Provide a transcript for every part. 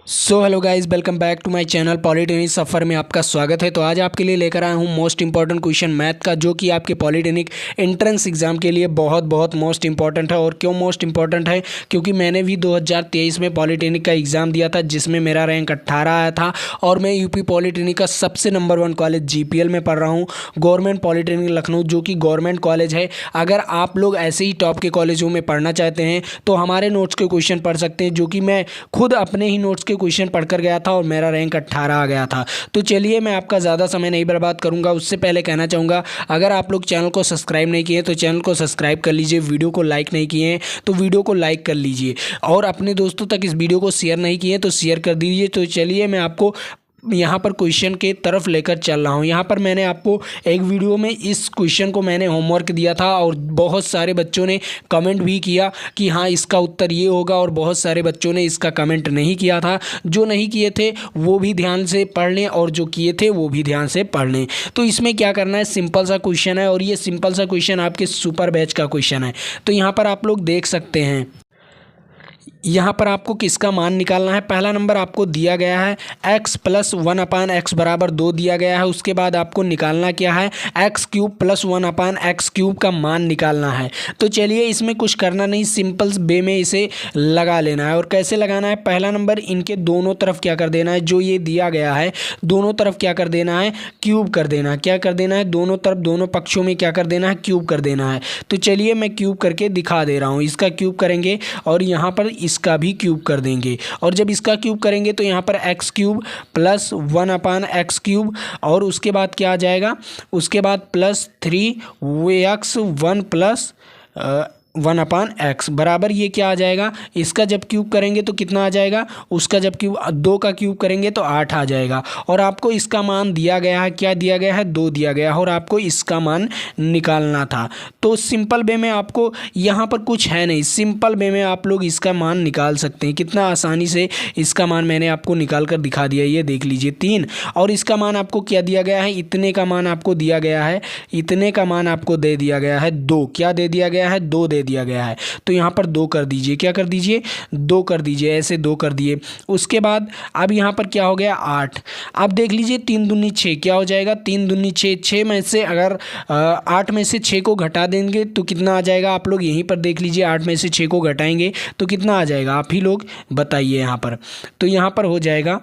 Hello guys, welcome back to my channel polytechnic सफ़र में आपका स्वागत है। तो आज आपके लिए लेकर आया हूँ मोस्ट इंपॉर्टेंट क्वेश्चन मैथ का, जो कि आपके पॉलिटेक्निक एंट्रेंस एग्जाम के लिए बहुत बहुत मोस्ट इंपॉर्टेंट है। और क्यों मोस्ट इंपॉर्टेंट है? क्योंकि मैंने भी 2023 में पॉलिटेक्निक का एग्ज़ाम दिया था, जिसमें मेरा रैंक 18 आया था। और मैं यूपी पॉलिटेक्निक का सबसे नंबर 1 कॉलेज जीपीएल में पढ़ रहा हूँ, गवर्नमेंट पॉलिटेक्निक लखनऊ, जो कि गवर्नमेंट कॉलेज है। अगर आप लोग ऐसे ही टॉप के कॉलेजों में पढ़ना चाहते हैं तो हमारे नोट्स के क्वेश्चन पढ़ सकते हैं, जो कि मैं खुद अपने ही नोट्स के क्वेश्चन पढ़कर गया था और मेरा रैंक 18 आ गया था। तो चलिए, मैं आपका ज़्यादा समय नहीं बर्बाद करूंगा। उससे पहले कहना चाहूँगा, अगर आप लोग चैनल को सब्सक्राइब नहीं किए तो चैनल को सब्सक्राइब कर लीजिए। वीडियो को लाइक नहीं किए हैं तो वीडियो को लाइक कर लीजिए, और अपने दोस्तों तक इस वीडियो को शेयर नहीं किए तो शेयर कर दीजिए। तो चलिए, मैं आपको यहाँ पर क्वेश्चन के तरफ लेकर चल रहा हूँ। यहाँ पर मैंने आपको एक वीडियो में इस क्वेश्चन को मैंने होमवर्क दिया था, और बहुत सारे बच्चों ने कमेंट भी किया कि हाँ, इसका उत्तर ये होगा, और बहुत सारे बच्चों ने इसका कमेंट नहीं किया था। जो नहीं किए थे वो भी ध्यान से पढ़ लें, और जो किए थे वो भी ध्यान से पढ़ लें। तो इसमें क्या करना है, सिंपल सा क्वेश्चन है, और ये सिंपल सा क्वेश्चन आपके सुपर बैच का क्वेश्चन है। तो यहाँ पर आप लोग देख सकते हैं, यहाँ पर आपको किसका मान निकालना है। पहला नंबर आपको दिया गया है x प्लस 1/x बराबर 2 दिया गया है। उसके बाद आपको निकालना क्या है, x cube plus 1/x cube का मान निकालना है। तो चलिए, इसमें कुछ करना नहीं, सिंपल वे में इसे लगा लेना है। और कैसे लगाना है, पहला नंबर इनके दोनों तरफ क्या कर देना है, जो ये दिया गया है दोनों तरफ क्या कर देना है, क्यूब कर देना है। क्या कर देना है, दोनों तरफ दोनों पक्षों में क्या कर देना है, क्यूब कर देना है। तो चलिए, मैं क्यूब करके दिखा दे रहा हूँ। इसका क्यूब करेंगे और यहाँ पर इसका भी क्यूब कर देंगे, और जब इसका क्यूब करेंगे तो यहाँ पर x cube plus 1/x cube, और उसके बाद क्या आ जाएगा, उसके बाद प्लस 3x 1 प्लस 1/x बराबर ये क्या आ जाएगा। इसका जब क्यूब करेंगे तो कितना आ जाएगा, उसका जब क्यूब 2 का क्यूब करेंगे तो 8 आ जाएगा। और आपको इसका मान दिया गया है, क्या दिया गया है, 2 दिया गया है, और आपको इसका मान निकालना था। तो सिंपल वे में आपको यहाँ पर कुछ है नहीं, सिंपल वे में आप लोग इसका मान निकाल सकते हैं। कितना आसानी से इसका मान मैंने आपको निकाल कर दिखा दिया। ये देख लीजिए 3, और इसका मान आपको क्या दिया गया है, इतने का मान आपको दिया गया है, इतने का मान आपको दे दिया गया है 2। क्या दे दिया गया है, 2 दे दिया गया है। तो यहाँ पर 2 कर दीजिए, क्या कर दीजिए, 2 कर दीजिए, ऐसे 2 कर दिए। उसके बाद अब यहाँ पर क्या हो गया, 8। अब देख लीजिए 3 दूनी 6, क्या हो जाएगा, 3 दूनी 6, 6 में से अगर 8 में से 6 को घटा देंगे तो कितना आ जाएगा, आप लोग यहीं पर देख लीजिए। 8 में से 6 को घटाएंगे तो कितना आ जाएगा, आप ही लोग बताइए यहाँ पर। तो यहाँ पर हो जाएगा,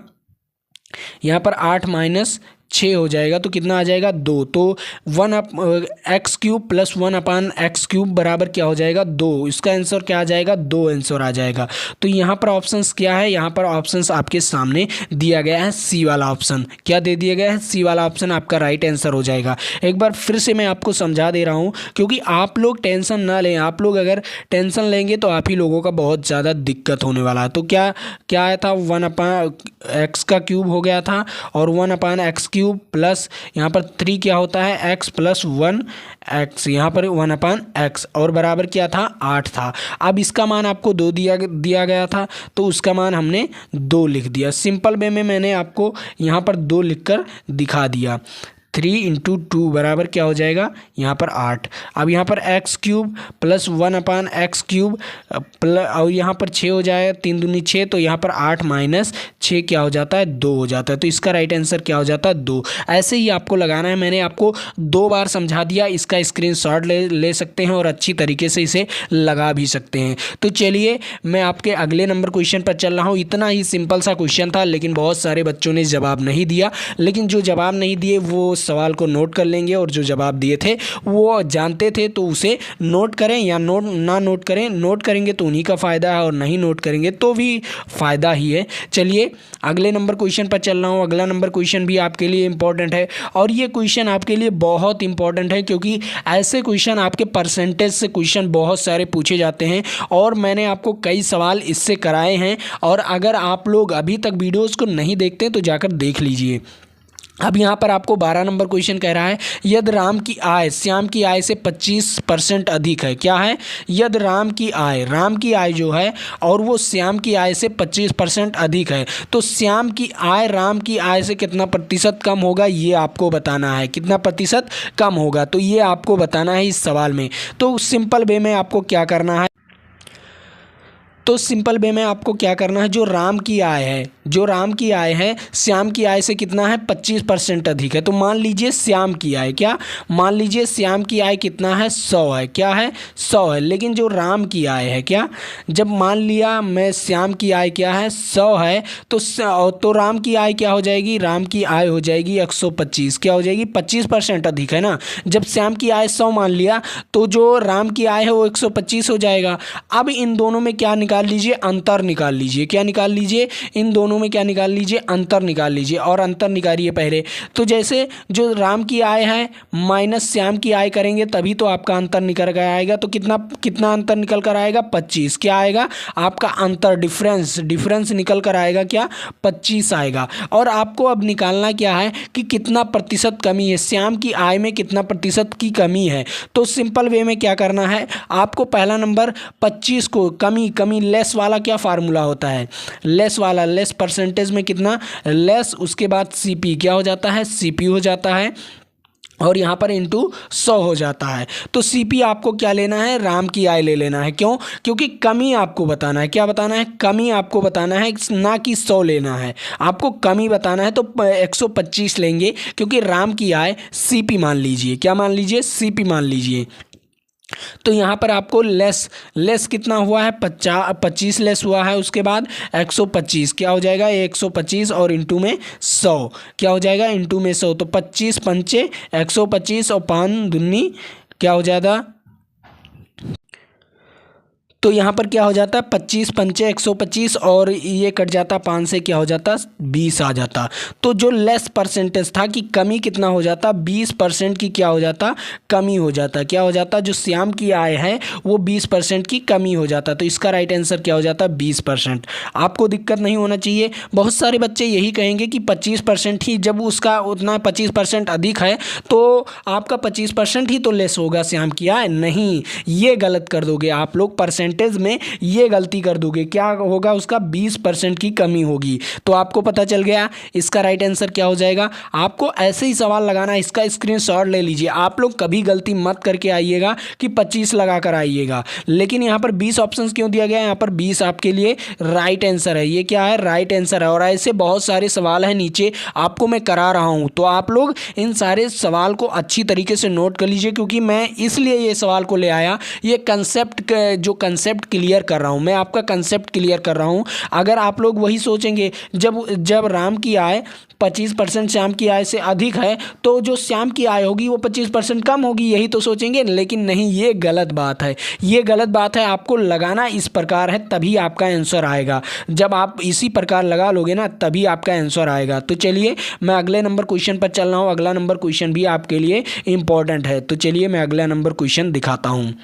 यहाँ पर 8 माइनस 6 हो जाएगा तो कितना आ जाएगा, 2। तो 1x cube plus 1/x cube बराबर क्या हो जाएगा, 2। इसका आंसर क्या आ जाएगा, 2 आंसर आ जाएगा। तो यहाँ पर ऑप्शंस क्या है, यहाँ पर ऑप्शंस आपके सामने दिया गया है, सी वाला ऑप्शन। क्या दे दिया गया है, सी वाला ऑप्शन आपका राइट आंसर हो जाएगा। एक बार फिर से मैं आपको समझा दे रहा हूँ, क्योंकि आप लोग टेंशन ना लें। आप लोग अगर टेंशन लेंगे तो आप ही लोगों का बहुत ज़्यादा दिक्कत होने वाला है। तो क्या क्या आया था, 1/x का क्यूब हो गया था, और 1/x क्यूब प्लस यहाँ पर 3 क्या होता है, x प्लस 1x, यहाँ पर 1/x, और बराबर क्या था, 8 था। अब इसका मान आपको 2 दिया गया था, तो उसका मान हमने 2 लिख दिया। सिंपल वे में मैंने आपको यहाँ पर 2 लिखकर दिखा दिया। 3 × 2 बराबर क्या हो जाएगा, यहाँ पर 8। अब यहाँ पर x cube plus 1/x cube और यहाँ पर 6 हो जाएगा, 3 दूनी 6, तो यहाँ पर 8 माइनस 6 क्या हो जाता है, 2 हो जाता है। तो इसका राइट आंसर क्या हो जाता है, 2। ऐसे ही आपको लगाना है। मैंने आपको 2 बार समझा दिया, इसका स्क्रीनशॉट ले सकते हैं और अच्छी तरीके से इसे लगा भी सकते हैं। तो चलिए, मैं आपके अगले नंबर क्वेश्चन पर चल रहा हूँ। इतना ही सिंपल सा क्वेश्चन था, लेकिन बहुत सारे बच्चों ने जवाब नहीं दिया। लेकिन जो जवाब नहीं दिए वो सवाल को नोट कर लेंगे, और जो जवाब दिए थे वो जानते थे तो उसे नोट करें, या नोट करें। नोट करेंगे तो उन्हीं का फ़ायदा है, और नहीं नोट करेंगे तो भी फ़ायदा ही है। चलिए, अगले नंबर क्वेश्चन पर चल रहा हूँ। अगला नंबर क्वेश्चन भी आपके लिए इंपॉर्टेंट है, और ये क्वेश्चन आपके लिए बहुत इंपॉर्टेंट है, क्योंकि ऐसे क्वेश्चन आपके परसेंटेज से क्वेश्चन बहुत सारे पूछे जाते हैं, और मैंने आपको कई सवाल इससे कराए हैं। और अगर आप लोग अभी तक वीडियोज़ को नहीं देखते तो जाकर देख लीजिए। अब यहाँ पर आपको 12 नंबर क्वेश्चन कह रहा है, यदि राम की आय श्याम की आय से 25% अधिक है। क्या है, यदि राम की आय जो है और वो श्याम की आय से 25% अधिक है, तो श्याम की आय राम की आय से कितना प्रतिशत कम होगा, ये आपको बताना है। कितना प्रतिशत कम होगा, तो ये आपको बताना है इस सवाल में। तो सिंपल वे में आपको क्या करना है, तो सिंपल वे में आपको क्या करना है, जो राम की आय है, जो राम की आय है श्याम की आय से कितना है, 25% अधिक है। तो मान लीजिए श्याम की आय, क्या मान लीजिए श्याम की आय कितना है, 100 है, क्या है 100 है। लेकिन जो राम की आय है, क्या जब मान लिया मैं श्याम की आय क्या है 100 है, तो राम की आय क्या हो जाएगी, राम की आय हो जाएगी 125, क्या हो जाएगी 25% अधिक है ना। जब श्याम की आय 100 मान लिया तो जो राम की आय है वो 125 हो जाएगा। अब इन दोनों में क्या निकाल लीजिए, अंतर निकाल लीजिए, क्या निकाल लीजिए, इन दोनों में क्या निकाल लीजिए, अंतर निकाल लीजिए। और अंतर निकालिए पहले, तो जैसे जो राम की आय है माइनस श्याम की आय करेंगे तभी तो आपका अंतर निकल कर आएगा। तो कितना कितना अंतर निकल कर आएगा, 25, क्या आएगा आपका अंतर, डिफरेंस निकल कर आएगा, क्या 25 आएगा। और आपको अब निकालना क्या है कि कितना प्रतिशत कमी है, श्याम की आय में कितना प्रतिशत की कमी है। तो सिंपल वे में क्या करना है, आपको पहला नंबर 25 को कमी लेस वाला क्या फार्मूला होता है, लेस वाला, लेस परसेंटेज में कितना लेस, उसके बाद सीपी क्या हो जाता है, सीपी हो जाता है, और यहाँ पर इंटू 100 हो जाता है। तो सीपी आपको क्या लेना है, राम की आय ले लेना है। क्यों, क्योंकि कमी आपको बताना है, क्या बताना है, कमी आपको बताना है, ना कि 100 लेना है, आपको कमी बताना है। तो 125 लेंगे क्योंकि राम की आय सीपी मान लीजिए, क्या मान लीजिए, सीपी मान लीजिए। तो यहाँ पर आपको लेस कितना हुआ है, 25 लेस हुआ है, उसके बाद 125 क्या हो जाएगा, 125 और इंटू में 100 क्या हो जाएगा, इंटू में 100। तो 25 पंचे 125 और 5 दूनी क्या हो जाएगा, तो यहाँ पर क्या हो जाता है, 25 पंचे 125 और ये कट जाता 5 से, क्या हो जाता 20 आ जाता। तो जो लेस परसेंटेज था कि कमी कितना हो जाता, 20% की क्या हो जाता, कमी हो जाता, क्या हो जाता, जो श्याम की आय है वो 20% की कमी हो जाता। तो इसका राइट आंसर क्या हो जाता, 20%। आपको दिक्कत नहीं होना चाहिए। बहुत सारे बच्चे यही कहेंगे कि 25% ही, जब उसका उतना 25% अधिक है तो आपका 25% ही तो लेस होगा श्याम की आय, नहीं, ये गलत कर दोगे आप लोग, परसेंटेज में ये गलती कर दोगे, क्या होगा उसका 20% की कमी होगी। तो आपको पता चल गया इसका राइट आंसर क्या हो जाएगा। आपको ऐसे ही सवाल लगाना, इसका स्क्रीनशॉट ले लीजिए। आप लोग कभी गलती मत करके आइएगा कि 25 लगा कर आइएगा, लेकिन यहाँ पर 20 ऑप्शन क्यों दिया गया है, यहाँ पर 20 आपके लिए राइट आंसर है, ये क्या है, राइट आंसर है। और ऐसे बहुत सारे सवाल हैं नीचे आपको मैं करा रहा हूँ, तो आप लोग इन सारे सवाल को अच्छी तरीके से नोट कर लीजिए, क्योंकि मैं इसलिए ये सवाल को ले आया, ये कंसेप्ट जो कंसेप्ट क्लियर कर रहा हूं, मैं आपका कंसेप्ट क्लियर कर रहा हूं। अगर आप लोग वही सोचेंगे जब राम की आय 25% श्याम की आय से अधिक है तो जो श्याम की आय होगी वो 25% कम होगी, यही तो सोचेंगे, लेकिन नहीं, ये गलत बात है, ये गलत बात है। आपको लगाना इस प्रकार है तभी आपका आंसर आएगा, जब आप इसी प्रकार लगा लोगे ना तभी आपका आंसर आएगा। तो चलिए मैं अगले नंबर क्वेश्चन पर चल रहा हूँ, अगला नंबर क्वेश्चन भी आपके लिए इंपॉर्टेंट है। तो चलिए मैं अगला नंबर क्वेश्चन दिखाता हूँ।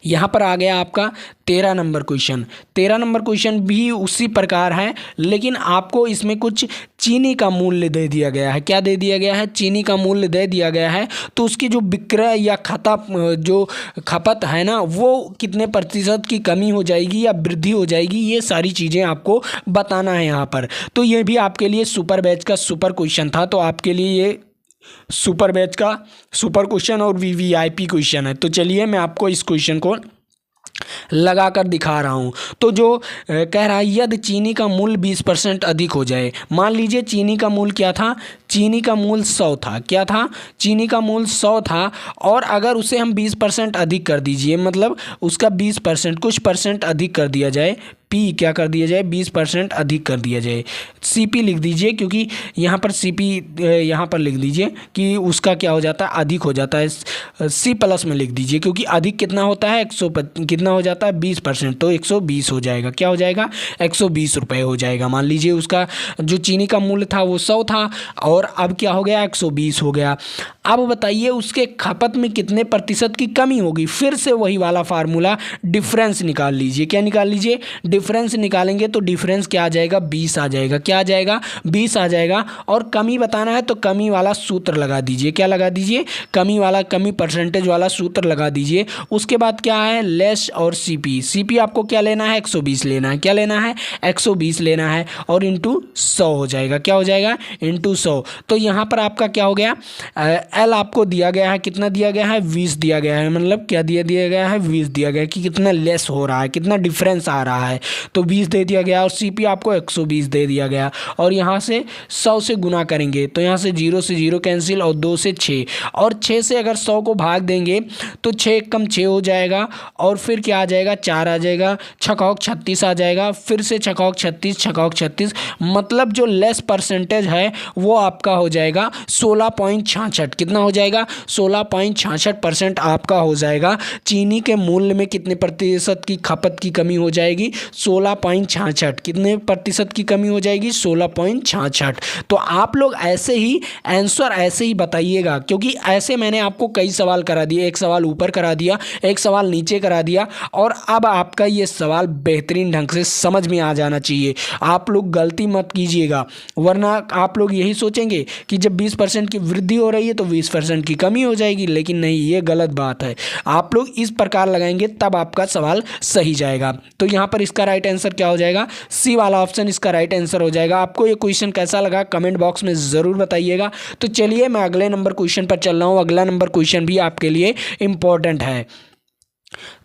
यहाँ पर आ गया आपका 13 नंबर क्वेश्चन। 13 नंबर क्वेश्चन भी उसी प्रकार है, लेकिन आपको इसमें कुछ चीनी का मूल्य दे दिया गया है। क्या दे दिया गया है, चीनी का मूल्य दे दिया गया है। तो उसकी जो विक्रय या जो खपत है ना, वो कितने प्रतिशत की कमी हो जाएगी या वृद्धि हो जाएगी, ये सारी चीज़ें आपको बताना है यहाँ पर। तो ये भी आपके लिए सुपर बैच का सुपर क्वेश्चन था, तो आपके लिए ये सुपर बैच का सुपर क्वेश्चन और वीवीआईपी क्वेश्चन है। तो चलिए मैं आपको इस क्वेश्चन को लगा कर दिखा रहा हूँ। तो जो कह रहा है, यदि चीनी का मूल्य 20% अधिक हो जाए, मान लीजिए चीनी का मूल्य क्या था, चीनी का मूल्य 100 था, क्या था, चीनी का मूल्य 100 था, और अगर उसे हम 20% अधिक कर दीजिए, मतलब उसका 20% कुछ परसेंट अधिक कर दिया जाए, पी क्या कर दिया जाए, 20% अधिक कर दिया जाए। सीपी लिख दीजिए, क्योंकि यहाँ पर सीपी यहाँ पर लिख दीजिए कि उसका क्या हो जाता है, अधिक हो जाता है। सी प्लस में लिख दीजिए, क्योंकि अधिक कितना होता है, कितना हो जाता है 20%, तो 120 हो जाएगा, क्या हो जाएगा 120 रुपये हो जाएगा। मान लीजिए उसका जो चीनी का मूल्य था वो 100 था, और अब क्या हो गया 120 हो गया। अब बताइए उसके खपत में कितने प्रतिशत की कमी होगी। फिर से वही वाला फार्मूला, डिफरेंस निकाल लीजिए। क्या निकाल लीजिए, डिफरेंस निकालेंगे तो डिफरेंस क्या आ जाएगा, 20 आ जाएगा। क्या आ जाएगा, 20 आ जाएगा। और कमी बताना है तो कमी वाला सूत्र लगा दीजिए। क्या लगा दीजिए, कमी परसेंटेज वाला सूत्र लगा दीजिए। उसके बाद क्या है, लेस और सीपी आपको क्या लेना है, 120 लेना है। क्या लेना है, 120 लेना है, और इंटू 100 हो जाएगा। क्या हो जाएगा, इंटू 100। तो यहाँ पर आपका क्या हो गया, एल आपको दिया गया है, कितना दिया गया है, 20 दिया गया है, मतलब क्या दिया गया है, 20 दिया गया है कि कितना लेस हो रहा है, कितना डिफरेंस आ रहा है, तो 20 दे दिया गया। और CP आपको 120 दे दिया गया। और यहाँ से 100 से गुना करेंगे तो यहाँ से 0 से 0 कैंसिल, और 2 से 6, और 6 से अगर 100 को भाग देंगे तो 6 कम 6 हो जाएगा, और फिर क्या आ जाएगा, 4 आ जाएगा, छकौक 36 आ जाएगा, फिर से छकौक 36, छकौक 36, मतलब जो लेस परसेंटेज है वो आपका हो जाएगा 16.66। कितना हो जाएगा, 16.66% आपका हो जाएगा। चीनी के मूल्य में कितने प्रतिशत की खपत की कमी हो जाएगी, 16.66। कितने प्रतिशत की कमी हो जाएगी, 16.66। तो आप लोग ऐसे ही आंसर ऐसे ही बताइएगा, क्योंकि ऐसे मैंने आपको कई सवाल करा दिए, एक सवाल ऊपर करा दिया, एक सवाल नीचे करा दिया, और अब आपका ये सवाल बेहतरीन ढंग से समझ में आ जाना चाहिए। आप लोग गलती मत कीजिएगा, वरना आप लोग यही सोचेंगे कि जब 20% की वृद्धि हो रही है तो 20% की कमी हो जाएगी, लेकिन नहीं, ये गलत बात है। आप लोग इस प्रकार लगाएंगे तब आपका सवाल सही जाएगा। तो यहाँ पर इसका राइट आंसर क्या हो जाएगा, सी वाला ऑप्शन इसका राइट आंसर हो जाएगा। आपको ये क्वेश्चन कैसा लगा कमेंट बॉक्स में ज़रूर बताइएगा। तो चलिए मैं अगले नंबर क्वेश्चन पर चल रहा हूँ। अगला नंबर क्वेश्चन भी आपके लिए इम्पोर्टेंट है।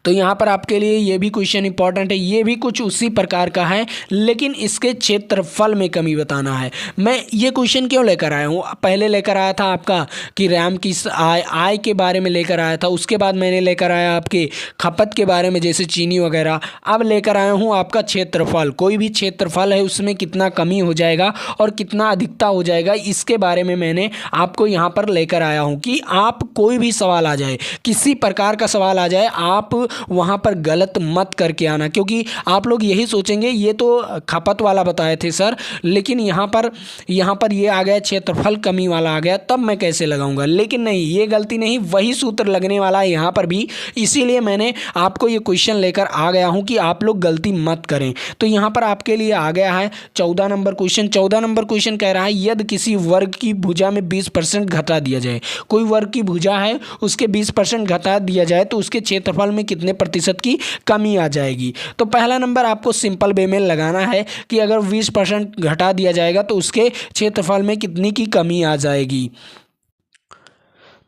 तो यहाँ पर आपके लिए ये भी क्वेश्चन इंपॉर्टेंट है, ये भी कुछ उसी प्रकार का है, लेकिन इसके क्षेत्रफल में कमी बताना है। मैं ये क्वेश्चन क्यों लेकर आया हूँ, पहले लेकर आया था आपका कि रैम की आय के बारे में लेकर आया था, उसके बाद मैंने लेकर आया आपके खपत के बारे में जैसे चीनी वगैरह। अब लेकर आया हूँ आपका क्षेत्रफल, कोई भी क्षेत्रफल है उसमें कितना कमी हो जाएगा और कितना अधिकता हो जाएगा, इसके बारे में मैंने आपको यहाँ पर लेकर आया हूँ कि आप कोई भी सवाल आ जाए, किसी प्रकार का सवाल आ जाए, आप वहाँ पर गलत मत करके आना, क्योंकि आप लोग यही सोचेंगे ये तो खपत वाला बताए थे सर, लेकिन यहाँ पर ये आ गया क्षेत्रफल कमी वाला आ गया, तब मैं कैसे लगाऊंगा। लेकिन नहीं, ये गलती नहीं, वही सूत्र लगने वाला है यहाँ पर भी, इसीलिए मैंने आपको ये क्वेश्चन लेकर आ गया हूँ कि आप लोग गलती मत करें। तो यहाँ पर आपके लिए आ गया है 14 नंबर क्वेश्चन। 14 नंबर क्वेश्चन कह रहा है यदि किसी वर्ग की भुजा में 20% घटा दिया जाए, कोई वर्ग की भुजा है उसके 20% घटा दिया जाए तो उसके क्षेत्रफल में कितने प्रतिशत की कमी आ जाएगी। तो पहला नंबर आपको सिंपल वे में लगाना है कि अगर 20% घटा दिया जाएगा तो उसके क्षेत्रफल में कितनी की कमी आ जाएगी।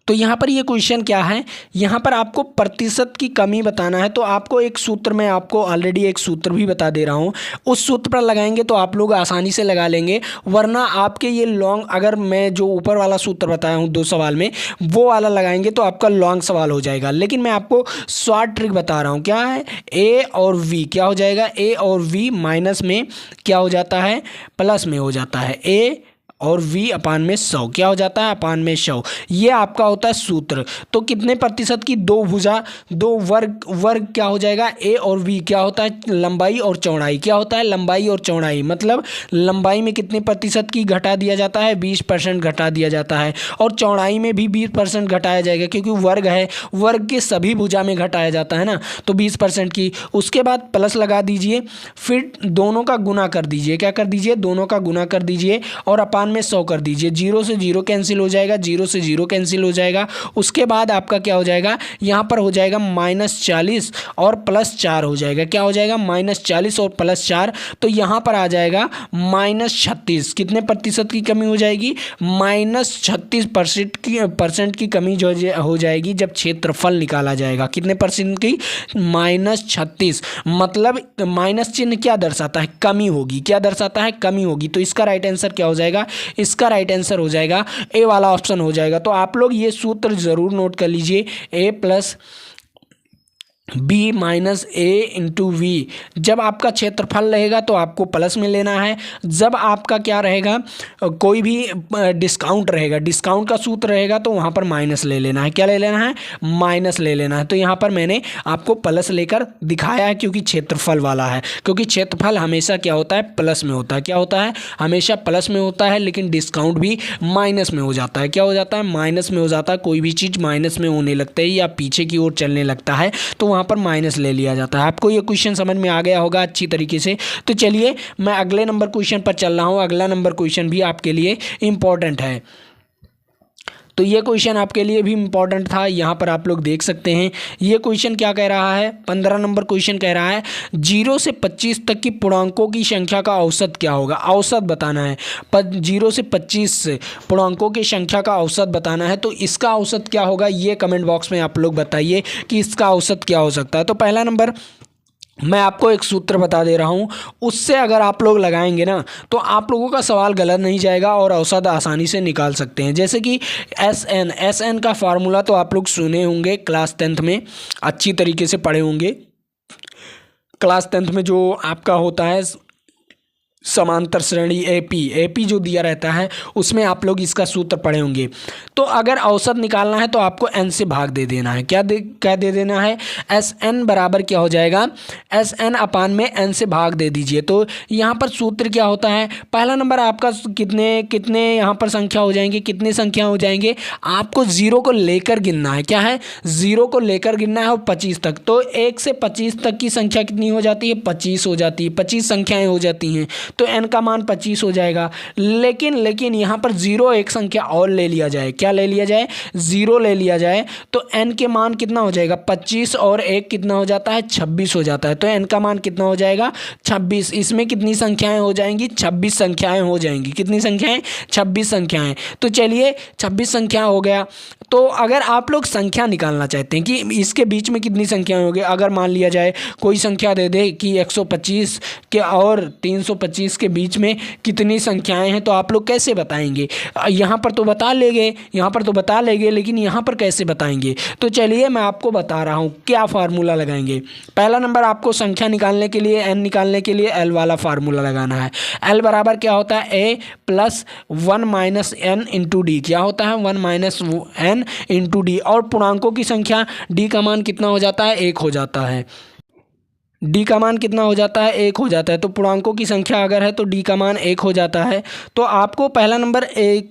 तो यहाँ पर ये क्वेश्चन क्या है, यहाँ पर आपको प्रतिशत की कमी बताना है। तो आपको एक सूत्र, मैं आपको ऑलरेडी एक सूत्र भी बता दे रहा हूँ, उस सूत्र पर लगाएंगे तो आप लोग आसानी से लगा लेंगे, वरना आपके ये लॉन्ग, अगर मैं जो ऊपर वाला सूत्र बताया हूँ 2 सवाल में, वो वाला लगाएंगे तो आपका लॉन्ग सवाल हो जाएगा। लेकिन मैं आपको शॉर्ट ट्रिक बता रहा हूँ, क्या है, ए और वी क्या हो जाएगा, ए और वी माइनस में क्या हो जाता है, प्लस में हो जाता है, ए और v अपान में 100 क्या हो जाता है, अपान में 100। ये आपका होता है सूत्र। तो कितने प्रतिशत की दो भुजा, दो वर्ग क्या हो जाएगा, a और v क्या होता है, लंबाई और चौड़ाई, क्या होता है, लंबाई और चौड़ाई, मतलब लंबाई में कितने प्रतिशत की घटा दिया जाता है, 20% घटा दिया जाता है, और चौड़ाई में भी 20% घटाया जाएगा, क्योंकि वर्ग है, वर्ग के सभी भुजा में घटाया जाता है ना, तो 20% की। उसके बाद प्लस लगा दीजिए, फिर दोनों का गुना कर दीजिए, क्या कर दीजिए, दोनों का गुना कर दीजिए, और अपान में 100 कर दीजिए। 0 से 0 कैंसिल हो जाएगा, 0 से 0 कैंसिल हो जाएगा। उसके बाद आपका क्या हो जाएगा, यहाँ पर हो जाएगा -40 और +4 हो जाएगा, क्या हो जाएगा, -40 और +4। तो यहाँ पर आ जाएगा -36। कितने प्रतिशत की कमी हो जाएगी, -36% की कमी जो हो जाएगी जब क्षेत्रफल निकाला जाएगा। कितने परसेंट की, -36, मतलब माइनस चिन्ह क्या दर्शाता है, कमी होगी, क्या दर्शाता है, कमी होगी। तो इसका राइट आंसर क्या हो जाएगा, इसका राइट आंसर हो जाएगा ए वाला ऑप्शन हो जाएगा। तो आप लोग ये सूत्र जरूर नोट कर लीजिए, a + b - a × v। जब आपका क्षेत्रफल रहेगा तो आपको प्लस में लेना है, जब आपका क्या रहेगा, कोई भी डिस्काउंट रहेगा, डिस्काउंट का सूत्र रहेगा तो वहाँ पर माइनस ले लेना है, क्या ले लेना है, माइनस ले लेना है। तो यहाँ पर मैंने आपको प्लस लेकर दिखाया है, क्योंकि क्षेत्रफल वाला है, क्योंकि क्षेत्रफल हमेशा क्या होता है, प्लस में होता है, क्या होता है, हमेशा प्लस में होता है, लेकिन डिस्काउंट भी माइनस में हो जाता है, क्या हो जाता है, माइनस में हो जाता है। कोई भी चीज़ माइनस में होने लगता है या पीछे की ओर चलने लगता है तो वहाँ पर माइनस ले लिया जाता है। आपको ये क्वेश्चन समझ में आ गया होगा अच्छी तरीके से। तो चलिए मैं अगले नंबर क्वेश्चन पर चल रहा हूँ। अगला नंबर क्वेश्चन भी आपके लिए इम्पोर्टेंट है। तो ये क्वेश्चन आपके लिए भी इम्पॉर्टेंट था, यहाँ पर आप लोग देख सकते हैं। ये क्वेश्चन क्या कह रहा है, 15 नंबर क्वेश्चन कह रहा है 0 से 25 तक की पूर्णांकों की संख्या का औसत क्या होगा। औसत बताना है, 0 से 25 पूर्णांकों की संख्या का औसत बताना है। तो इसका औसत क्या होगा, ये कमेंट बॉक्स में आप लोग बताइए कि इसका औसत क्या हो सकता है। तो पहला नंबर मैं आपको एक सूत्र बता दे रहा हूँ, उससे अगर आप लोग लगाएंगे ना तो आप लोगों का सवाल गलत नहीं जाएगा और औसत आसानी से निकाल सकते हैं। जैसे कि एस एन का फार्मूला तो आप लोग सुने होंगे, क्लास 10th में अच्छी तरीके से पढ़े होंगे। क्लास 10th में जो आपका होता है समांतर श्रेणी एपी जो दिया रहता है उसमें आप लोग इसका सूत्र पढ़े होंगे। तो अगर औसत निकालना है तो आपको एन से भाग दे देना है। क्या दे देना है, एस एन बराबर क्या हो जाएगा, एस एन अपान में एन से भाग दे दीजिए। तो यहाँ पर सूत्र क्या होता है, पहला नंबर आपका कितने यहाँ पर संख्या हो जाएंगे, कितनी संख्या हो जाएंगे, आपको 0 को लेकर गिनना है। क्या है, 0 को लेकर गिनना है और 25 तक। तो 1 से 25 तक की संख्या कितनी हो जाती है, 25 हो जाती है, 25 संख्याएँ हो जाती हैं। तो n का मान 25 हो जाएगा। लेकिन यहाँ पर 0 एक संख्या और ले लिया जाए, क्या ले लिया जाए, 0 ले लिया जाए तो n के मान कितना हो जाएगा, 25 और 1 कितना हो जाता है, 26 हो जाता है। तो n का मान कितना हो जाएगा, 26। इसमें कितनी संख्याएं हो जाएंगी, 26 संख्याएं हो जाएंगी। कितनी संख्याएं, 26 संख्याएं। तो चलिए 26 संख्या हो गया। तो अगर आप लोग संख्या निकालना चाहते हैं कि इसके बीच में कितनी संख्याएं होंगी, अगर मान लिया जाए कोई संख्या दे दे कि 125 के और 325 के बीच में कितनी संख्याएं हैं, तो आप लोग कैसे बताएंगे। यहाँ पर तो बता लेंगे, लेकिन यहाँ पर कैसे बताएंगे। तो चलिए मैं आपको बता रहा हूँ क्या फार्मूला लगाएंगे। पहला नंबर आपको संख्या निकालने के लिए, एन निकालने के लिए एल वाला फार्मूला लगाना है। एल बराबर क्या होता है, A plus 1 minus N into D. क्या होता है, 1 माइनस एन इंटू डी। और पूर्णांकों की संख्या, डी का मान कितना हो जाता है, 1 हो जाता है। डी का मान कितना हो जाता है, 1 हो जाता है। तो पूर्णांकों की संख्या अगर है तो डी का मान 1 हो जाता है। तो आपको पहला नंबर ए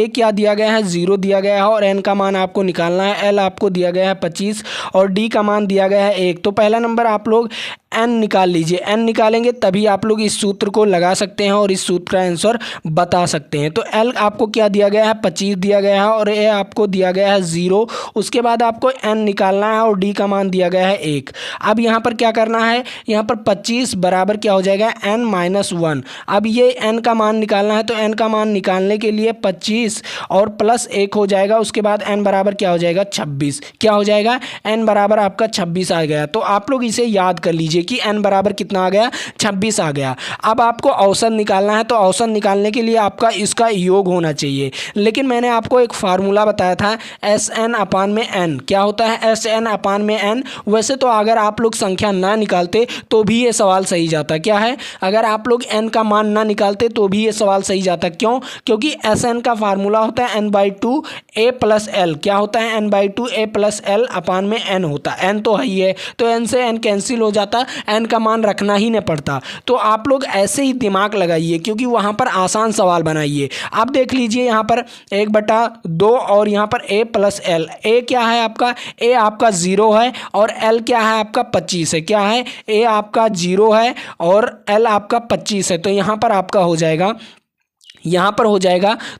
क्या दिया गया है, 0 दिया गया है और एन का मान आपको निकालना है। एल आपको दिया गया है 25 और डी का मान दिया गया है 1। तो पहला नंबर आप लोग एन निकाल लीजिए। एन निकालेंगे तभी आप लोग इस सूत्र को लगा सकते हैं और इस सूत्र का आंसर बता सकते हैं। तो एल आपको क्या दिया गया है, 25 दिया गया है और ए आपको दिया गया है 0। उसके बाद आपको एन निकालना है और डी का मान दिया गया है 1। अब यहाँ पर क्या करना है, यहाँ पर 25 बराबर क्या हो जाएगा, एन माइनस 1। अब ये एन का मान निकालना है तो एन का मान निकालने के लिए 25 और प्लस 1 हो जाएगा। उसके बाद एन बराबर क्या हो जाएगा, 26। क्या हो जाएगा, एन बराबर आपका 26 आ गया। तो आप लोग इसे याद कर लीजिए कि n बराबर कितना आ गया, 26 आ गया। अब आपको औसत निकालना है तो औसत निकालने के लिए आपका इसका योग होना चाहिए। लेकिन मैंने आपको एक फार्मूला बताया था, एस एन अपान में एन। क्या होता है, एस एन अपान में एन। वैसे तो अगर आप लोग संख्या ना निकालते तो भी ये सवाल सही जाता। क्या है, अगर आप लोग n का मान ना निकालते तो भी ये सवाल सही जाता। क्यों, क्योंकि एस एन का फार्मूला होता है n/2 a प्लस एल। क्या होता है, n/2 a प्लस एल अपान में n होता है। n तो है ही है, तो n से n कैंसिल हो जाता, n का मान रखना ही नहीं पड़ता। तो आप लोग ऐसे ही दिमाग लगाइए क्योंकि वहाँ पर आसान सवाल बनाइए। आप देख लीजिए यहाँ पर 1/2 और यहाँ पर a प्लस एल। a क्या है आपका, a आपका 0 है और l क्या है आपका 25 है। क्या है, a आपका 0 है और l आपका 25 है। तो यहाँ पर आपका हो जाएगा,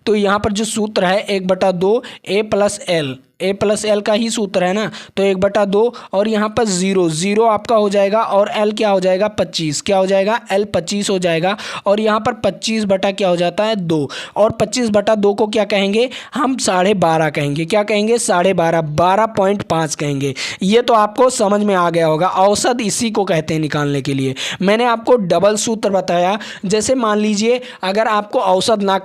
तो यहाँ पर जो सूत्र है 1/2 a plus L, A plus L का ही सूत्र है ना। तो 1/2 और यहाँ पर 0 आपका हो जाएगा और एल क्या हो जाएगा, 25। क्या हो जाएगा, एल 25 हो जाएगा और यहाँ पर 25 बटा क्या हो जाता है, 2। और 25/2 को क्या कहेंगे, हम 12.5 कहेंगे। क्या कहेंगे, 12.5, 12.5 कहेंगे। ये तो आपको समझ में आ गया होगा। औसत इसी को कहते हैं निकालने के लिए। मैंने आपको डबल सूत्र बताया। जैसे मान लीजिए अगर आपको औसत ना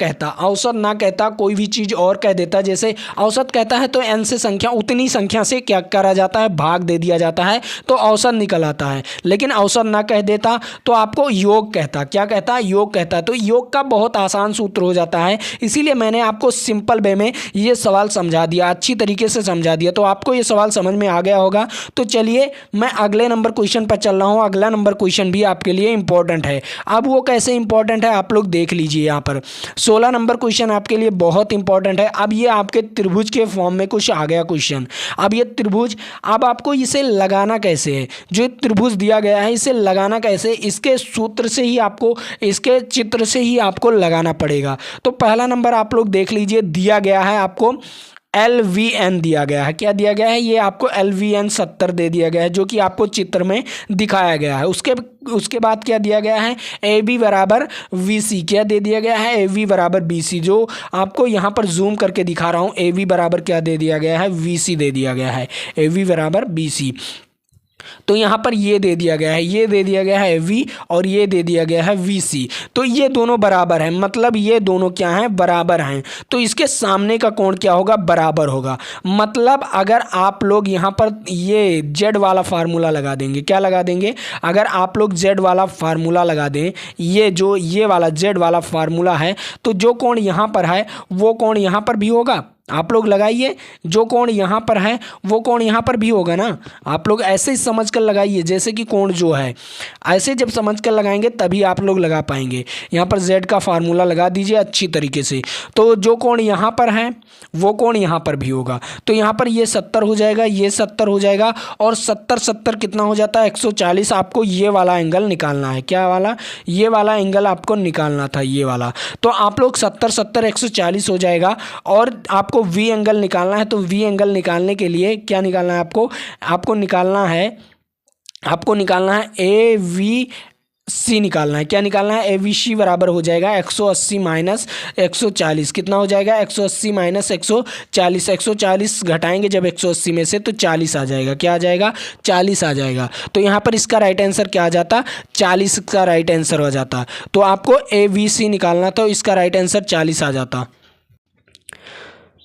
कहता, कोई भी चीज़ और कह देता, जैसे औसत कहता है तो एन से संख्या, उतनी संख्या से क्या करा जाता है, भाग दे दिया जाता है तो औसत निकल आता है। लेकिन औसत ना कह देता तो आपको योग कहता। क्या कहता, योग कहता। तो योग का बहुत आसान सूत्र हो जाता है। इसीलिए मैंने आपको सिंपल वे में ये सवाल समझा दिया, अच्छी तरीके से समझा दिया। तो आपको ये सवाल समझ में आ गया होगा। तो चलिए मैं अगले नंबर क्वेश्चन पर चल रहा हूँ। अगला नंबर क्वेश्चन भी आपके लिए इंपॉर्टेंट है। अब वो कैसे इंपॉर्टेंट है आप लोग देख लीजिए। यहाँ पर 16 नंबर क्वेश्चन आपके लिए बहुत इंपॉर्टेंट है। अब ये आपके त्रिभुज के फॉर्म में कुछ आ गया क्वेश्चन। अब ये त्रिभुज, अब आपको इसे लगाना कैसे है, जो त्रिभुज दिया गया है इसे लगाना कैसे, इसके सूत्र से ही आपको, इसके चित्र से ही आपको लगाना पड़ेगा। तो पहला नंबर आप लोग देख लीजिए, दिया गया है आपको LVN दिया गया है। क्या दिया गया है? ये आपको LVN 70 दे दिया गया है, जो कि आपको चित्र में दिखाया गया है। उसके बाद क्या दिया गया है? AB बराबर VC। क्या दे दिया गया है? AB बराबर BC, जो आपको यहाँ पर जूम करके दिखा रहा हूँ। AB बराबर क्या दे दिया गया है? VC दे दिया गया है। AB बराबर BC। तो यहाँ पर ये दे दिया गया है, ये दे दिया गया है V और ये दे दिया गया है VC। तो ये दोनों बराबर हैं, मतलब ये दोनों क्या हैं? बराबर हैं। तो इसके सामने का कोण क्या होगा? बराबर होगा। मतलब अगर आप लोग यहाँ पर ये Z वाला फार्मूला लगा देंगे, क्या लगा देंगे? अगर आप लोग Z वाला फार्मूला लगा दें, ये वाला Z वाला फार्मूला है, तो जो कोण यहाँ पर है वो कोण यहाँ पर भी होगा। आप लोग लगाइए, जो कोण यहाँ पर है वो कोण यहाँ पर भी होगा ना। आप लोग ऐसे ही समझ कर लगाइए, जैसे कि कोण जो है ऐसे जब समझ कर लगाएंगे तभी आप लोग लगा पाएंगे। यहाँ पर Z का फार्मूला लगा दीजिए अच्छी तरीके से। तो जो कोण यहाँ पर है वो कोण यहाँ पर भी होगा। तो यहाँ पर ये 70 हो जाएगा, ये 70 हो जाएगा, और 70 कितना हो जाता है? 140। आपको ये वाला एंगल निकालना है। क्या वाला? ये वाला एंगल आपको निकालना था, ये वाला। तो आप लोग 70 140 हो जाएगा। और आपको V एंगल निकालना है। तो V एंगल निकालने के लिए क्या निकालना है आपको निकालना है AVC निकालना है। क्या निकालना है? AVC बराबर हो जाएगा 180 माइनस 140। कितना हो जाएगा? 180 माइनस 140। 140 घटाएंगे जब 180 में से तो 40 आ जाएगा। क्या आ जाएगा? 40 आ जाएगा। तो यहाँ पर इसका राइट आंसर क्या आ जाता? 40 का राइट आंसर हो जाता। तो आपको AVC निकालना था, तो इसका राइट आंसर 40 आ जाता।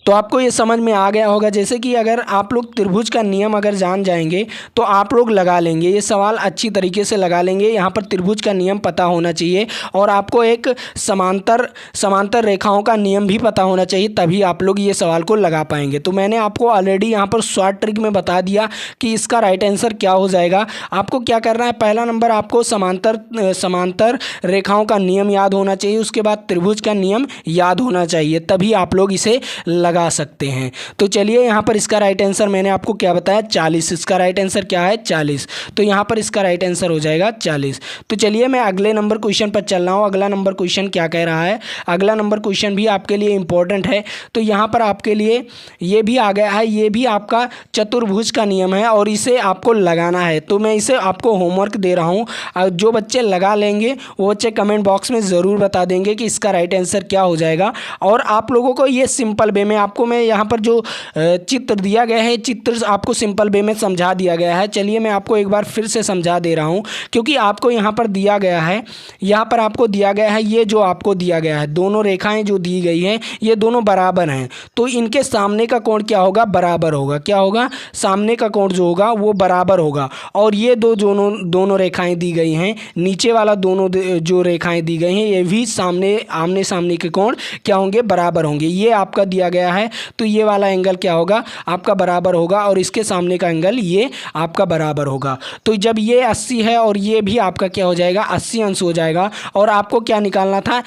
तो आपको ये समझ में आ गया होगा। जैसे कि अगर आप लोग त्रिभुज का नियम अगर जान जाएंगे तो आप लोग लगा लेंगे, ये सवाल अच्छी तरीके से लगा लेंगे। यहाँ पर त्रिभुज का नियम पता होना चाहिए और आपको एक समांतर रेखाओं का नियम भी पता होना चाहिए, तभी आप लोग ये सवाल को लगा पाएंगे। तो मैंने आपको ऑलरेडी यहाँ पर शॉर्ट ट्रिक में बता दिया कि इसका राइट आंसर क्या हो जाएगा। आपको क्या करना है? पहला नंबर आपको समांतर रेखाओं का नियम याद होना चाहिए, उसके बाद त्रिभुज का नियम याद होना चाहिए, तभी आप लोग इसे लगा सकते हैं। तो चलिए यहाँ पर इसका राइट आंसर मैंने आपको क्या बताया? 40। इसका राइट आंसर क्या है? 40। तो यहाँ पर इसका राइट आंसर हो जाएगा 40। तो चलिए मैं अगले नंबर क्वेश्चन पर चल रहा हूँ। अगला नंबर क्वेश्चन क्या कह रहा है? अगला नंबर क्वेश्चन भी आपके लिए इंपॉर्टेंट है। तो यहाँ पर आपके लिए ये भी आ गया है, ये भी आपका चतुर्भुज का नियम है और इसे आपको लगाना है। तो मैं इसे आपको होमवर्क दे रहा हूँ। जो बच्चे लगा लेंगे वो बच्चे कमेंट बॉक्स में ज़रूर बता देंगे कि इसका राइट आंसर क्या हो जाएगा। और आप लोगों को ये सिंपल वे में आपको मैं यहाँ पर जो चित्र दिया गया है, चित्र आपको सिंपल वे में समझा दिया गया है। चलिए मैं आपको एक बार फिर से समझा दे रहा हूँ, क्योंकि आपको यहाँ पर दिया गया है, यहाँ पर आपको दिया गया है, ये जो आपको दिया गया है, दोनों रेखाएं जो दी गई हैं ये दोनों बराबर हैं। तो इनके सामने का कोण क्या होगा? बराबर होगा। क्या होगा? सामने का कोण जो होगा वो बराबर होगा। और ये दोनों रेखाएं दी गई हैं, नीचे वाला दोनों जो रेखाएं दी गई हैं ये भी आमने सामने के कोण क्या होंगे? बराबर होंगे। ये आपका दिया गया है, तो ये वाला एंगल क्या होगा? आपका बराबर होगा, और इसके सामने का एंगल ये आपका बराबर होगा। तो जब ये 80 है और ये भी आपका क्या हो जाएगा? 80 अंश हो जाएगा। और आपको क्या निकालना था?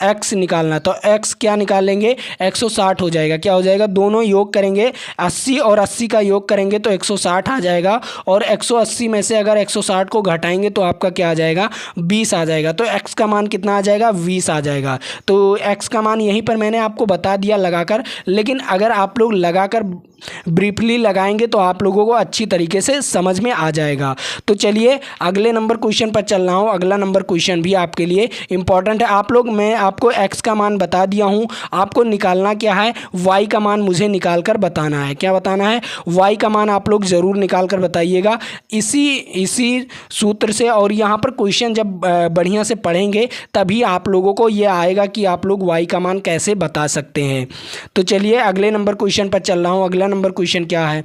x निकालना। तो x क्या निकालेंगे? 160 हो जाएगा। क्या हो जाएगा? दोनों योग करेंगे, 80 और 80 का योग करेंगे तो 160 आ जाएगा। और 180 में से अगर 160 को घटाएंगे तो आपका क्या आ जाएगा? 20 आ जाएगा। तो x का मान कितना आ जाएगा? 20 आ जाएगा। तो x का मान यहीं पर मैंने आपको बता दिया लगाकर, लेकिन अगर आप लोग लगाकर ब्रीफली लगाएंगे तो आप लोगों को अच्छी तरीके से समझ में आ जाएगा। तो चलिए अगले नंबर क्वेश्चन पर चल रहा हूँ। अगला नंबर क्वेश्चन भी आपके लिए इंपॉर्टेंट है। मैं आपको x का मान बता दिया हूँ, आपको निकालना क्या है? y का मान मुझे निकाल कर बताना है। क्या बताना है? y का मान आप लोग ज़रूर निकाल कर बताइएगा इसी सूत्र से। और यहाँ पर क्वेश्चन जब बढ़िया से पढ़ेंगे तभी आप लोगों को ये आएगा कि आप लोग y का मान कैसे बता सकते हैं। तो चलिए अगले नंबर क्वेश्चन पर चल रहा हूँ। अगला नंबर क्वेश्चन क्या है?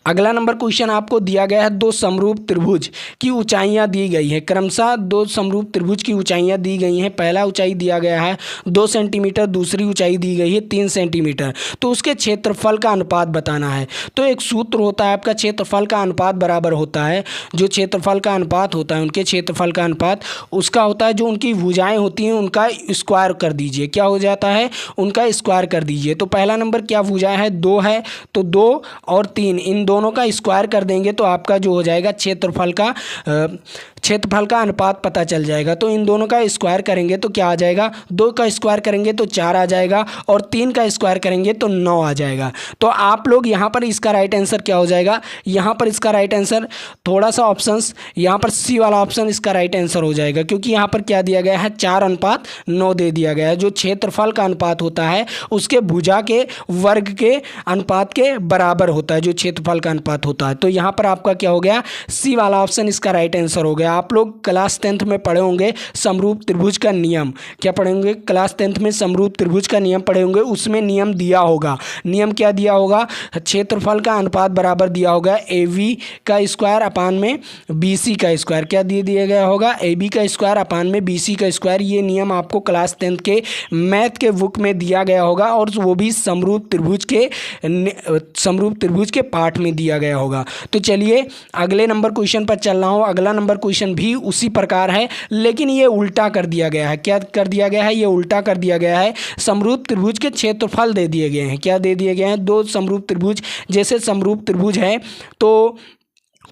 अगला नंबर क्वेश्चन आपको दिया गया है, दो समरूप त्रिभुज की ऊंचाइयां दी गई हैं। क्रमशः दो समरूप त्रिभुज की ऊंचाइयां दी गई हैं। पहला ऊंचाई दिया गया है 2 सेंटीमीटर, दूसरी ऊंचाई दी गई है 3 सेंटीमीटर। तो उसके क्षेत्रफल का अनुपात बताना है। तो एक सूत्र होता है आपका, क्षेत्रफल का अनुपात बराबर होता है, जो क्षेत्रफल का अनुपात होता है उनके क्षेत्रफल का अनुपात उसका होता है जो उनकी भुजाएँ होती हैं उनका स्क्वायर कर दीजिए। क्या हो जाता है? उनका स्क्वायर कर दीजिए। तो पहला नंबर क्या भुजाएँ है? 2 है, तो 2 और 3 इन दोनों का स्क्वायर कर देंगे तो आपका जो हो जाएगा क्षेत्रफल क्षेत्रफल का अनुपात पता चल जाएगा। तो इन दोनों का स्क्वायर करेंगे तो क्या आ जाएगा, 2 का स्क्वायर करेंगे तो 4 आ जाएगा और 3 का स्क्वायर करेंगे तो 9 आ जाएगा। तो आप लोग यहाँ पर इसका राइट आंसर क्या हो जाएगा, यहाँ पर इसका राइट आंसर थोड़ा सा ऑप्शंस, यहाँ पर सी वाला ऑप्शन इसका राइट आंसर हो जाएगा, क्योंकि यहाँ पर क्या दिया गया है, 4:9 दे दिया गया है। जो क्षेत्रफल का अनुपात होता है उसके भुजा के वर्ग के अनुपात के बराबर होता है, जो क्षेत्रफल का अनुपात होता है। तो यहाँ पर आपका क्या हो गया, सी वाला ऑप्शन इसका राइट आंसर हो गया। आप लोग क्लास 10th में पढ़े होंगे समरूप त्रिभुज का नियम, क्या पढ़ेंगे, क्लास 10th में समरूप त्रिभुज का नियम पढ़े होंगे। उसमें नियम दिया होगा, नियम क्या दिया होगा, क्षेत्रफल का अनुपात बराबर दिया होगा AB का स्क्वायर अपान में BC का स्क्वायर। क्या दिया गया होगा, AB का स्क्वायर अपान में BC का स्क्वायर। ये नियम आपको क्लास 10th के मैथ के बुक में दिया गया होगा, और वो भी समरूप त्रिभुज के पाठ में दिया गया होगा। तो चलिए अगले नंबर क्वेश्चन पर चल रहा हूँ। अगला नंबर क्वेश्चन भी उसी प्रकार है, लेकिन ये उल्टा कर दिया गया है। क्या कर दिया गया है, ये उल्टा कर दिया गया है। समरूप त्रिभुज के क्षेत्रफल दे दिए गए हैं। क्या दे दिए गए हैं, 2 समरूप त्रिभुज, जैसे समरूप त्रिभुज है तो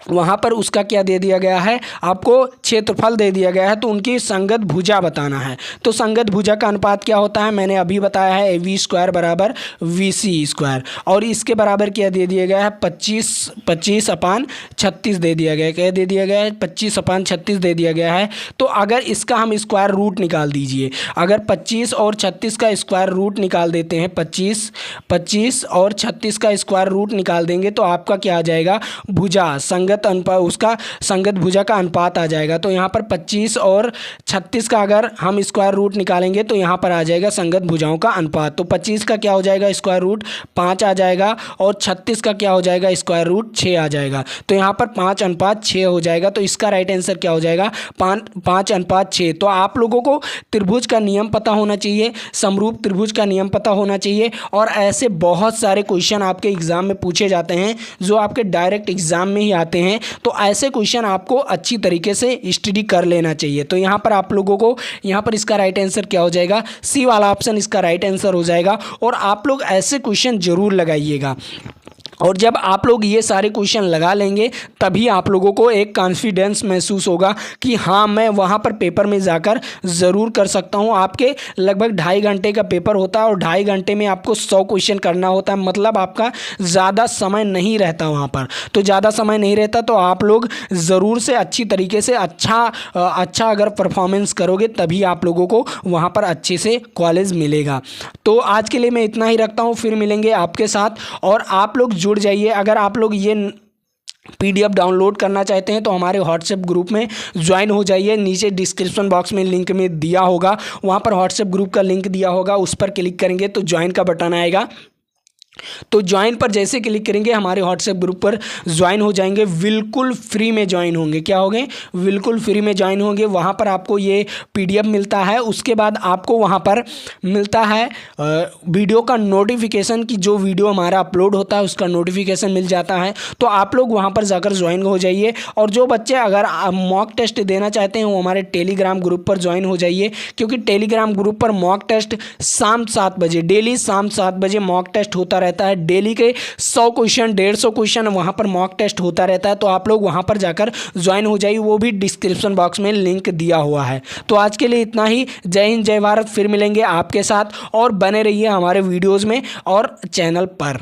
वहाँ पर उसका क्या दे दिया गया है, आपको क्षेत्रफल दे दिया गया है, तो उनकी संगत भुजा बताना है। तो संगत भुजा का अनुपात क्या होता है, मैंने अभी बताया है, AB स्क्वायर बराबर VC स्क्वायर। और इसके बराबर क्या दे दिया गया है, 25/36 दे दिया गया है। क्या दे दिया गया है, 25/36 दे दिया गया है। तो अगर इसका हम स्क्वायर रूट निकाल दीजिए, अगर 25 और 36 का स्क्वायर रूट निकाल देते हैं, 25 और 36 का स्क्वायर रूट निकाल देंगे तो आपका क्या आ जाएगा, भुजा अनुपात, उसका संगत भुजा का अनुपात आ जाएगा। तो यहाँ पर 25 और 36 का अगर हम स्क्वायर रूट निकालेंगे तो यहाँ पर आ जाएगा संगत भुजाओं का अनुपात। तो 25 का क्या हो जाएगा, स्क्वायर रूट 5 आ जाएगा, और 36 का क्या हो जाएगा, स्क्वायर रूट 6 आ जाएगा। तो यहाँ पर 5:6 हो जाएगा। तो इसका राइट आंसर क्या हो जाएगा, 5:6। तो आप लोगों को त्रिभुज का नियम पता होना चाहिए, समरूप त्रिभुज का नियम पता होना चाहिए, और ऐसे बहुत सारे क्वेश्चन आपके एग्जाम में पूछे जाते हैं जो आपके डायरेक्ट एग्जाम में ही आते हैं। तो ऐसे क्वेश्चन आपको अच्छी तरीके से स्टडी कर लेना चाहिए। तो यहाँ पर आप लोगों को, यहाँ पर इसका राइट आंसर क्या हो जाएगा, सी वाला ऑप्शन इसका राइट आंसर हो जाएगा। और आप लोग ऐसे क्वेश्चन जरूर लगाइएगा, और जब आप लोग ये सारे क्वेश्चन लगा लेंगे तभी आप लोगों को एक कॉन्फिडेंस महसूस होगा कि हाँ मैं वहाँ पर पेपर में जाकर ज़रूर कर सकता हूँ। आपके लगभग 2.5 घंटे का पेपर होता है, और 2.5 घंटे में आपको 100 क्वेश्चन करना होता है, मतलब आपका ज़्यादा समय नहीं रहता वहाँ पर। तो ज़्यादा समय नहीं रहता, तो आप लोग ज़रूर से अच्छी तरीके से अच्छा अगर परफॉर्मेंस करोगे तभी आप लोगों को वहाँ पर अच्छे से कॉलेज मिलेगा। तो आज के लिए मैं इतना ही रखता हूँ, फिर मिलेंगे आपके साथ। और आप लोग जुड़ जाइए, अगर आप लोग ये PDF डाउनलोड करना चाहते हैं तो हमारे व्हाट्सएप ग्रुप में ज्वाइन हो जाइए। नीचे डिस्क्रिप्शन बॉक्स में लिंक में दिया होगा, वहाँ पर व्हाट्सएप ग्रुप का लिंक दिया होगा, उस पर क्लिक करेंगे तो ज्वाइन का बटन आएगा। तो ज्वाइन पर जैसे क्लिक करेंगे हमारे व्हाट्सएप ग्रुप पर ज्वाइन हो जाएंगे, बिल्कुल फ्री में ज्वाइन होंगे। क्या होंगे, बिल्कुल फ्री में ज्वाइन होंगे। वहाँ पर आपको ये PDF मिलता है, उसके बाद आपको वहाँ पर मिलता है वीडियो का नोटिफिकेशन, की जो वीडियो हमारा अपलोड होता है उसका नोटिफिकेशन मिल जाता है। तो आप लोग वहाँ पर जाकर ज्वाइन हो जाइए। और जो बच्चे अगर मॉक टेस्ट देना चाहते हैं वो हमारे टेलीग्राम ग्रुप पर ज्वाइन हो जाइए, क्योंकि टेलीग्राम ग्रुप पर मॉक टेस्ट शाम 7 बजे, डेली शाम 7 बजे मॉक टेस्ट होता रहता है। डेली के 100 क्वेश्चन 150 क्वेश्चन वहाँ पर मॉक टेस्ट होता रहता है। तो आप लोग वहाँ पर जाकर ज्वाइन हो जाइए, वो भी डिस्क्रिप्शन बॉक्स में लिंक दिया हुआ है। तो आज के लिए इतना ही। जय हिंद, जय भारत। फिर मिलेंगे आपके साथ, और बने रहिए हमारे वीडियोज़ में और चैनल पर।